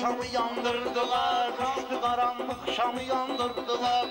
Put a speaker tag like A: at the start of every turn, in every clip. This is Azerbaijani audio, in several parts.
A: şamı yandırdılar. Düştü karanlık şamı yandırdılar.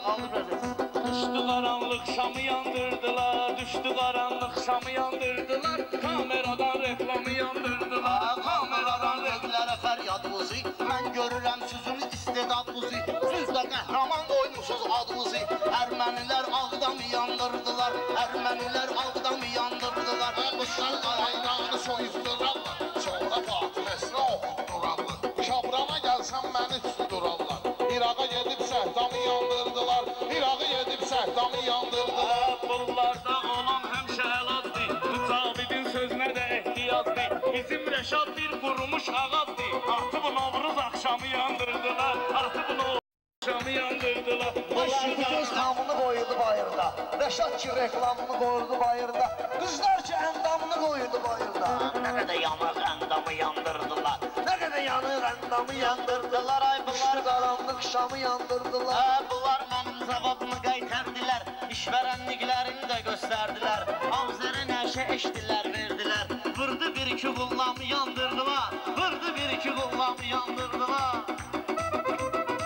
B: Düştü karanlık şamı yandırdılar. Düştü karanlık şamı yandırdılar. Kameradan reklamı yandırdılar.
A: Kameradan reklere feryat buzi. Ben görürəm sözünü istedad buzi. Sözdə qəhrəman qoymuşuz adımızı. Ermənilər ağdamı yandırdılar. Ermənilər ağdamı yandırdılar.
C: Qışlar qaynağını soyuzdurarlar. Sonra Fatihəsini oxutdurarlar. Şabrana gəlsən məni tutdurarlar. İraqa gedib səhdamı yandırdılar. İrağı gedib səhdamı yandırdılar.
B: Bunlarda olan həmişə əlazdır. Mücavidin sözünə də ehtiyatdır. Bizim Rəşad bir qurumuş ağazdır. Artıq Novruz axşamı yandırdılar. Artıq Novruz axşamı yandırdılar.
A: Şimdi göz tamını koydu bayırda. Reşat ki reklamını koydu bayırda. Kızlar ki endamını koydu bayırda. Ne kadar yanık endamı yandırdılar. Ne kadar yanık endamı yandırdılar. Ay bunlar karanlık şamı yandırdılar. Bunlar benim cevabımı qaytardılar. İşverenliklerini de gösterdiler. Avzere neşe eştiler verdiler. Vurdu bir iki kullamı yandırdılar. Vurdu bir iki kullamı yandırdılar.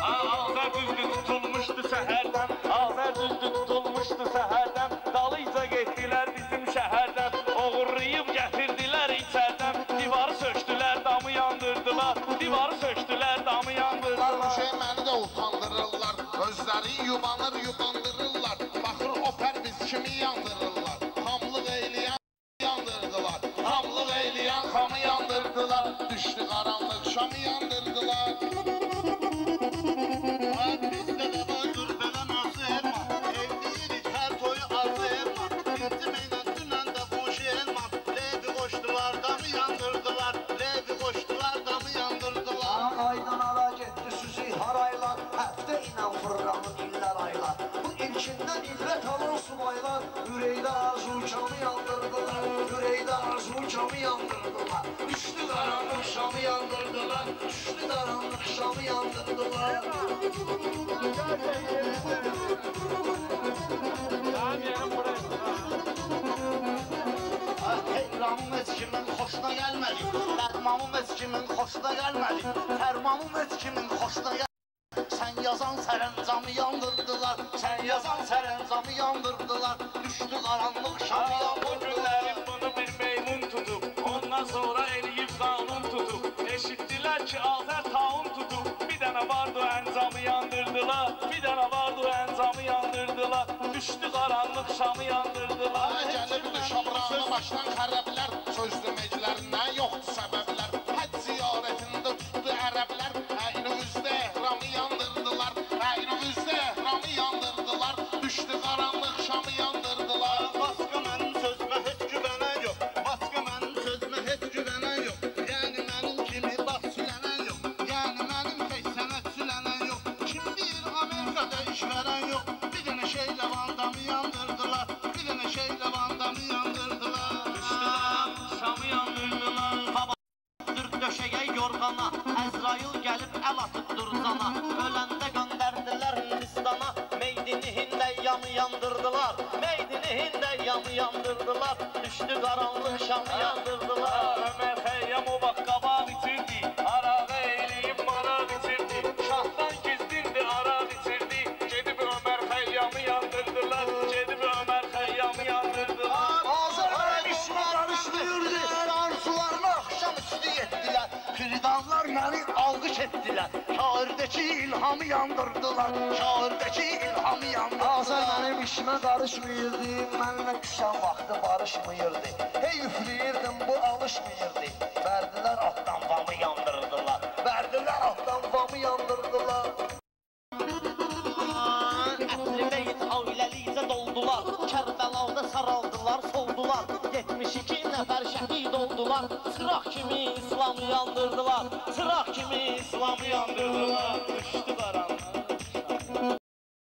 B: Azər düzdü tutulmuşdu səhərdən. Azər düzdü tutulmuşdu səhərdən. Dalıyca getdilər bizim şəhərdən. Oğurlayıb gətirdilər içərdən. Divarı sökdülər, damı yandırdılar. Divarı sökdülər, damı yandırdılar.
C: Bu şey məni də utandırırlar. Özləri yubanır, yubandırırlar. Baxır oper biz kimi yandırırlar. Hamlıq eyləyən yandırdılar. Hamlıq eyləyən xamı yandırdılar. Düşdü qaranlıq şamı yandırdılar.
A: Bizde de vardır falan arzu elma. Evliyirik her toyu arzu elma. Bitmeyle dünen de boş elma. Levi koştular damı yandırdılar. Levi koştular damı yandırdılar. Aydan ara gitti süzü haraylar. Həftə ilə fırlanır iller aylar. Bu ilkinden ibret alan subaylar. Yüreğde arzu uçamı yandırdılar. Yüreğde arzu uçamı yandırdılar. Düştü karanlık şamı yandırdılar. Düştü karanlık şamı yandırdılar. Heyramım heç kimin xoşuna gəlmədi. Dərmamım heç kimin xoşuna gəlmədi. Fərmamım heç kimin xoşuna gəlmədi. Sen yazan sərəncamı yandırdılar. Sen yazan sərəncamı yandırdılar. Düşdü qaranlıq şamı
B: Bu
A: yandırdılar.
B: günlərin bunu bir meymun tutub. Ondan sonra eləyib qanun tutub. Eşitdilər ki Azər taun tutub. Bir dənə vardı əncamı yandırdılar. Bir dənə vardı əncamı yandırdılar. Düşdü qaranlıq şamı yandırdılar.
C: Gəlibdi şabranı başdan xərəblər. Söz deməklərindən yoxdur səbəblər. Həc ziyarətində tutdu ərəblər. Əynimizdə ehramı yandırdılar. Əynimizdə ehramı yandırdılar. Düşdü qaranlıq şamı yandırdılar.
A: Başqa mənim sözümə heç güvənən yox. Başqa mənim sözümə heç güvənən yox. Yəni mənim kimi bax sülənən yox. Yəni mənim heç sənət sülənən yox. Kim bilir Amerikada iş verən yox. Bir dənə şeylə vandamı yandırdılar. Bir dənə şeylə vandamı yandırdılar.
B: Şamı yandırdılar.
A: Türk döşəyə yorğana. Əzrail gəlib əl atıb durzana. Öləndə göndərdilər Hindistana. Meydini Hindeyyamı yandırdılar. Meydini Hindeyyamı yandırdılar. Düşdü qaranlıq şamı yandırdılar.
B: Ömər Xəyyam o vaxt qabaq içirdi. Arağı eləyib maraq içirdi. Şahdan gizdirdi araq içirdi. Gedib Ömər Xəyyamı yandırdılar. Gedib Ömər Xəyyamı yandırdılar.
A: Azərbaycan işinə qarışmıyırdı. Arzularına axşam üstü yetdilər. Firdanlar məni alqış etdilər. Şairdəki ilhamı yandırdılar. Şairdəki ilhamı yandırdılar. Azər mənim işimə qarışmıyırdı. Mənlə düşən vaxtı barışmıyırdı. Hey üfləyirdim bu alışmıyırdı. Bərdilər atdan vamı yandırdılar. Bərdilər atdan vamı yandırdılar. Ətli beyt ailəlicə doldular. Kərbəlada saraldılar, soldular. 72 nəfər şəhid oldular. Çıraq kimi İslamı yandırdılar. Çıraq kimi İslamı yandırdılar. Düşdü qaranlıq